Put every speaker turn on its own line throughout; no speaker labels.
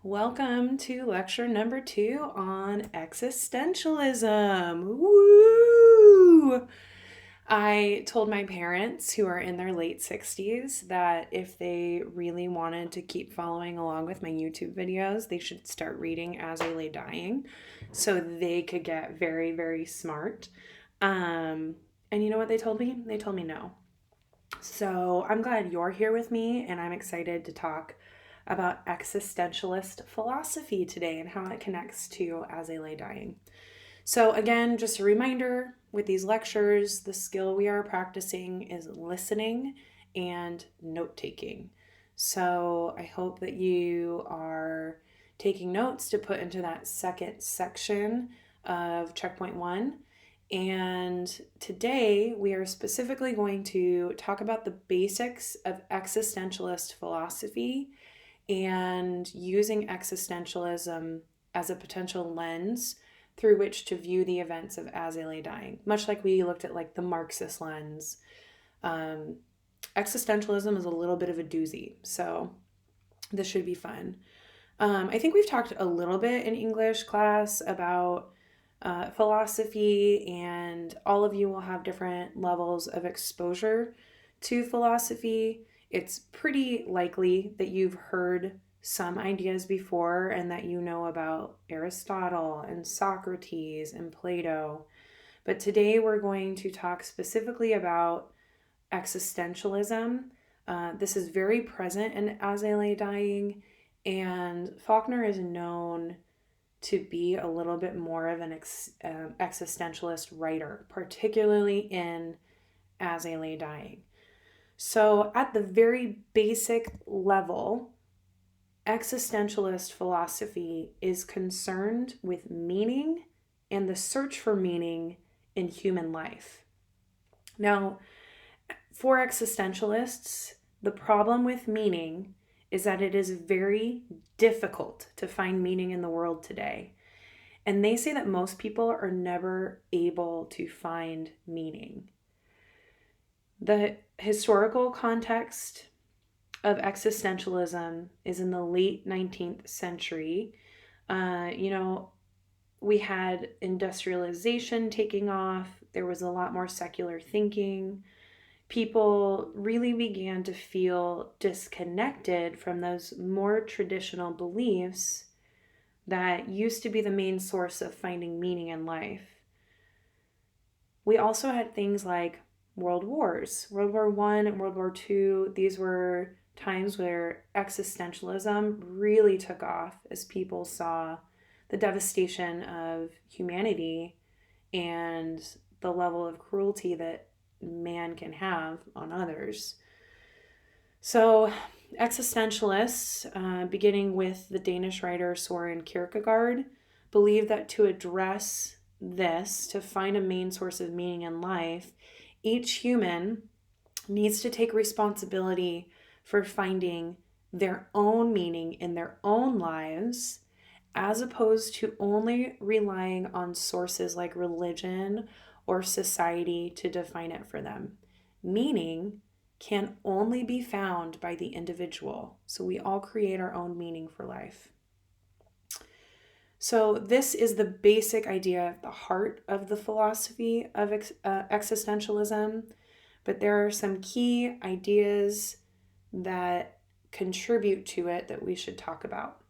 Welcome to lecture number 2 on existentialism. Woo! I told my parents, who are in their late 60s, that if they really wanted to keep following along with my YouTube videos, they should start reading As I Lay Dying so they could get very, very smart. And you know what they told me? They told me no. So I'm glad you're here with me, and I'm excited to talk about existentialist philosophy today and how it connects to As I Lay Dying. So, again, just a reminder with these lectures, the skill we are practicing is listening and note taking. So, I hope that you are taking notes to put into that second section of checkpoint 1. And today we are specifically going to talk about the basics of existentialist philosophy and using existentialism as a potential lens through which to view the events of As I Lay Dying, much like we looked at like the Marxist lens. Existentialism is a little bit of a doozy, so this should be fun. I think we've talked a little bit in English class about philosophy, and all of you will have different levels of exposure to philosophy. It's pretty likely that you've heard some ideas before and that you know about Aristotle and Socrates and Plato. But today we're going to talk specifically about existentialism. This is very present in As I Lay Dying, and Faulkner is known to be a little bit more of an existentialist writer, particularly in As I Lay Dying. So, at the very basic level, existentialist philosophy is concerned with meaning and the search for meaning in human life. Now, for existentialists, the problem with meaning is that it is very difficult to find meaning in the world today. And they say that most people are never able to find meaning. The historical context of existentialism is in the late 19th century. We had industrialization taking off, there was a lot more secular thinking. People really began to feel disconnected from those more traditional beliefs that used to be the main source of finding meaning in life. We also had things like world wars, World War I and World War II. These were times where existentialism really took off as people saw the devastation of humanity and the level of cruelty that man can have on others. So, existentialists, beginning with the Danish writer Soren Kierkegaard, believe that to address this, to find a main source of meaning in life, each human needs to take responsibility for finding their own meaning in their own lives, as opposed to only relying on sources like religion or society to define it for them. Meaning can only be found by the individual. So we all create our own meaning for life. So this is the basic idea, the heart of the philosophy of existentialism. But there are some key ideas that contribute to it that we should talk about.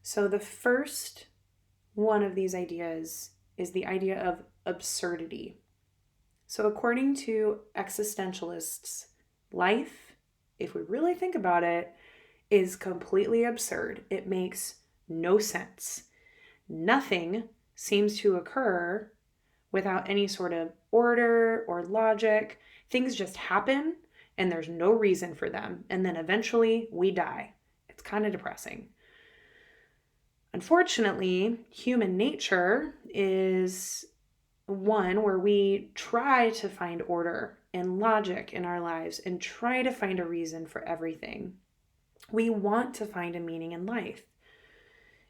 So the first one of these ideas is the idea of absurdity. So according to existentialists, life, if we really think about it, is completely absurd. It makes no sense. Nothing seems to occur without any sort of order or logic. Things just happen and there's no reason for them. And then eventually we die. It's kind of depressing. Unfortunately, human nature is one where we try to find order and logic in our lives and try to find a reason for everything. We want to find a meaning in life.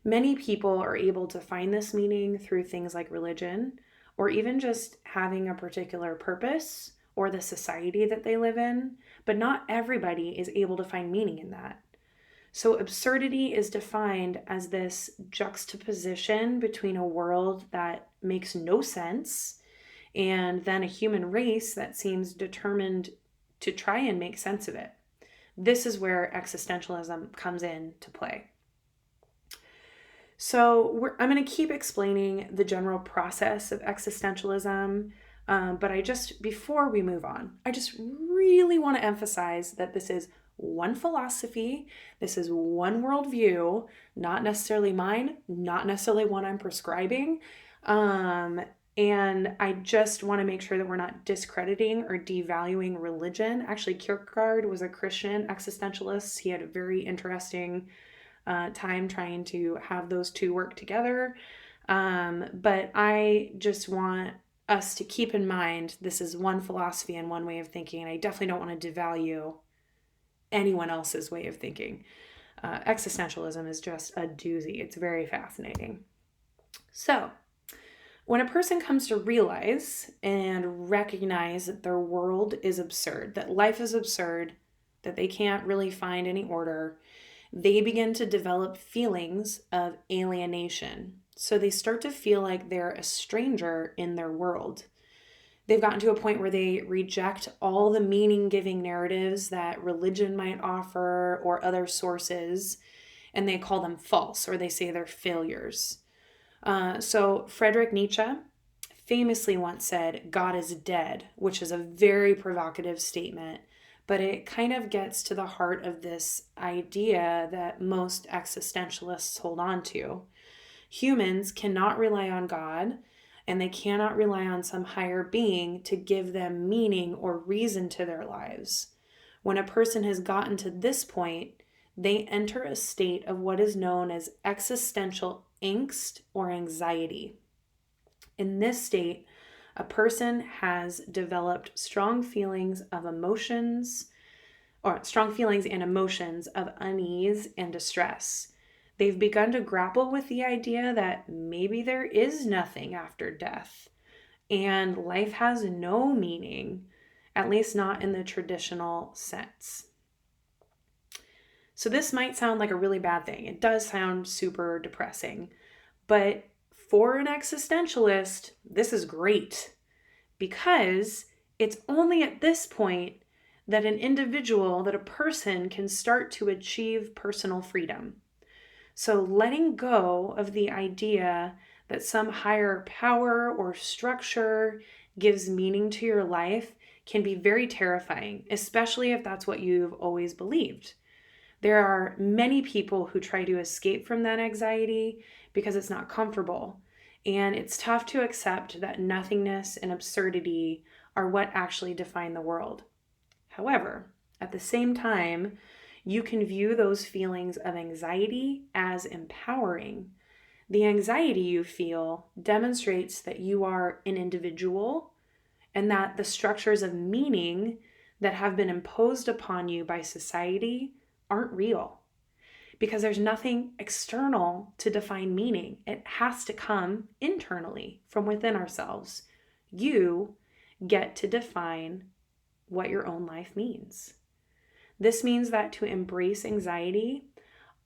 Many people are able to find this meaning through things like religion, or even just having a particular purpose or the society that they live in, but not everybody is able to find meaning in that. So absurdity is defined as this juxtaposition between a world that makes no sense and then a human race that seems determined to try and make sense of it. This is where existentialism comes into play. So I'm going to keep explaining the general process of existentialism, but before we move on, I just really want to emphasize that this is one philosophy, this is one worldview, not necessarily mine, not necessarily one I'm prescribing. And I just want to make sure that we're not discrediting or devaluing religion. Actually, Kierkegaard was a Christian existentialist. He had a very interesting time trying to have those two work together. But I just want us to keep in mind this is one philosophy and one way of thinking, and I definitely don't want to devalue anyone else's way of thinking. Existentialism is just a doozy. It's very fascinating. So, when a person comes to realize and recognize that their world is absurd, that life is absurd, that they can't really find any order, they begin to develop feelings of alienation. So they start to feel like they're a stranger in their world. They've gotten to a point where they reject all the meaning-giving narratives that religion might offer or other sources, and they call them false, or they say they're failures. So Friedrich Nietzsche famously once said, "God is dead," which is a very provocative statement, but it kind of gets to the heart of this idea that most existentialists hold on to. Humans cannot rely on God, and they cannot rely on some higher being to give them meaning or reason to their lives. When a person has gotten to this point, they enter a state of what is known as existential angst or anxiety. In this state, a person has developed strong feelings and emotions of unease and distress. They've begun to grapple with the idea that maybe there is nothing after death and life has no meaning, at least not in the traditional sense. So this might sound like a really bad thing. It does sound super depressing, but for an existentialist, this is great because it's only at this point that that a person can start to achieve personal freedom. So letting go of the idea that some higher power or structure gives meaning to your life can be very terrifying, especially if that's what you've always believed. There are many people who try to escape from that anxiety because it's not comfortable. And it's tough to accept that nothingness and absurdity are what actually define the world. However, at the same time, you can view those feelings of anxiety as empowering. The anxiety you feel demonstrates that you are an individual and that the structures of meaning that have been imposed upon you by society aren't real. Because there's nothing external to define meaning. It has to come internally from within ourselves. You get to define what your own life means. This means that to embrace anxiety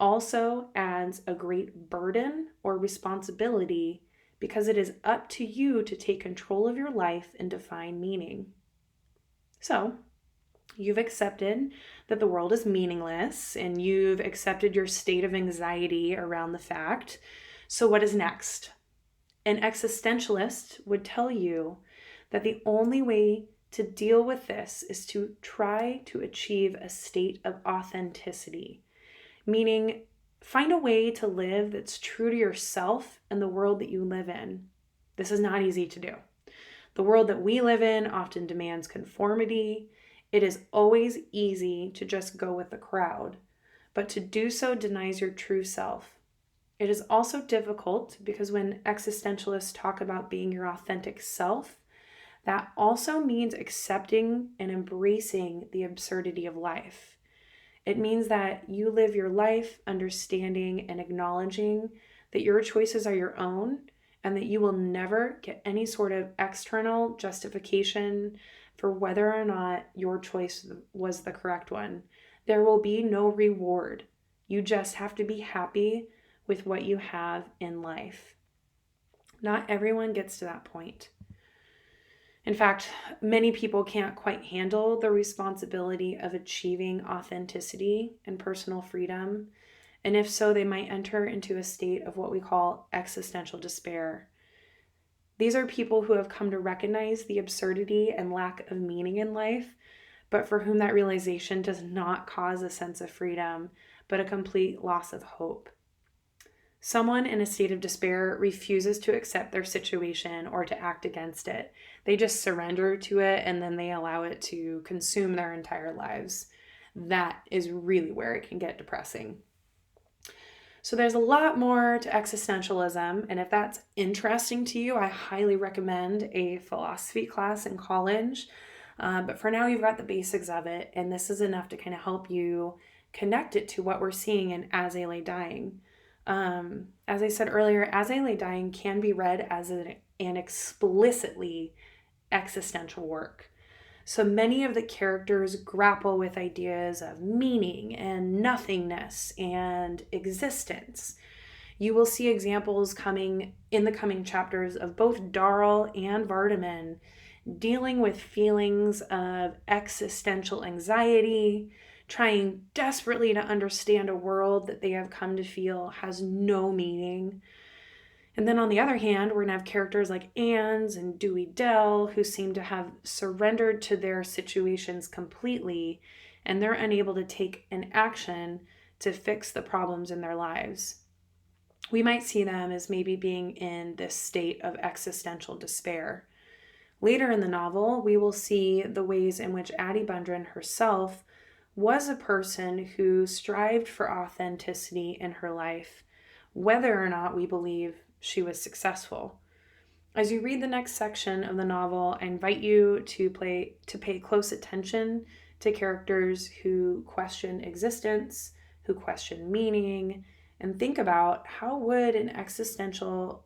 also adds a great burden or responsibility because it is up to you to take control of your life and define meaning. So, you've accepted that the world is meaningless and you've accepted your state of anxiety around the fact. So what is next? An existentialist would tell you that the only way to deal with this is to try to achieve a state of authenticity, meaning find a way to live that's true to yourself and the world that you live in. This is not easy to do. The world that we live in often demands conformity. It is always easy to just go with the crowd, but to do so denies your true self. It is also difficult because when existentialists talk about being your authentic self, that also means accepting and embracing the absurdity of life. It means that you live your life understanding and acknowledging that your choices are your own and that you will never get any sort of external justification for whether or not your choice was the correct one. There will be no reward You just have to be happy with what you have in life. Not everyone gets to that point. In fact, many people can't quite handle the responsibility of achieving authenticity and personal freedom. And if so, they might enter into a state of what we call existential despair. These are people who have come to recognize the absurdity and lack of meaning in life, but for whom that realization does not cause a sense of freedom, but a complete loss of hope. Someone in a state of despair refuses to accept their situation or to act against it. They just surrender to it and then they allow it to consume their entire lives. That is really where it can get depressing. So there's a lot more to existentialism, and if that's interesting to you, I highly recommend a philosophy class in college. But for now, you've got the basics of it, and this is enough to kind of help you connect it to what we're seeing in As I Lay Dying. As I said earlier, As I Lay Dying can be read as an explicitly existential work. So many of the characters grapple with ideas of meaning and nothingness and existence. You will see examples coming in the coming chapters of both Darl and Vardaman dealing with feelings of existential anxiety, trying desperately to understand a world that they have come to feel has no meaning. And then on the other hand, we're going to have characters like Anne's and Dewey Dell who seem to have surrendered to their situations completely, and they're unable to take an action to fix the problems in their lives. We might see them as maybe being in this state of existential despair. Later in the novel, we will see the ways in which Addie Bundren herself was a person who strived for authenticity in her life, whether or not we believe she was successful. As you read the next section of the novel, I invite you to pay close attention to characters who question existence, who question meaning, and think about how would an existential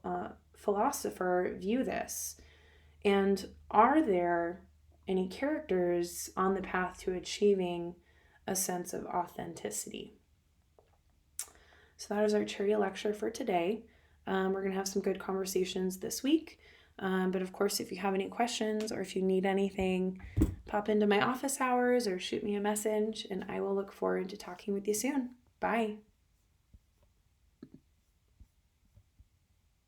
philosopher view this? And are there any characters on the path to achieving a sense of authenticity? So that is our Cheerio lecture for today. We're going to have some good conversations this week. But of course, if you have any questions or if you need anything, pop into my office hours or shoot me a message, and I will look forward to talking with you soon. Bye.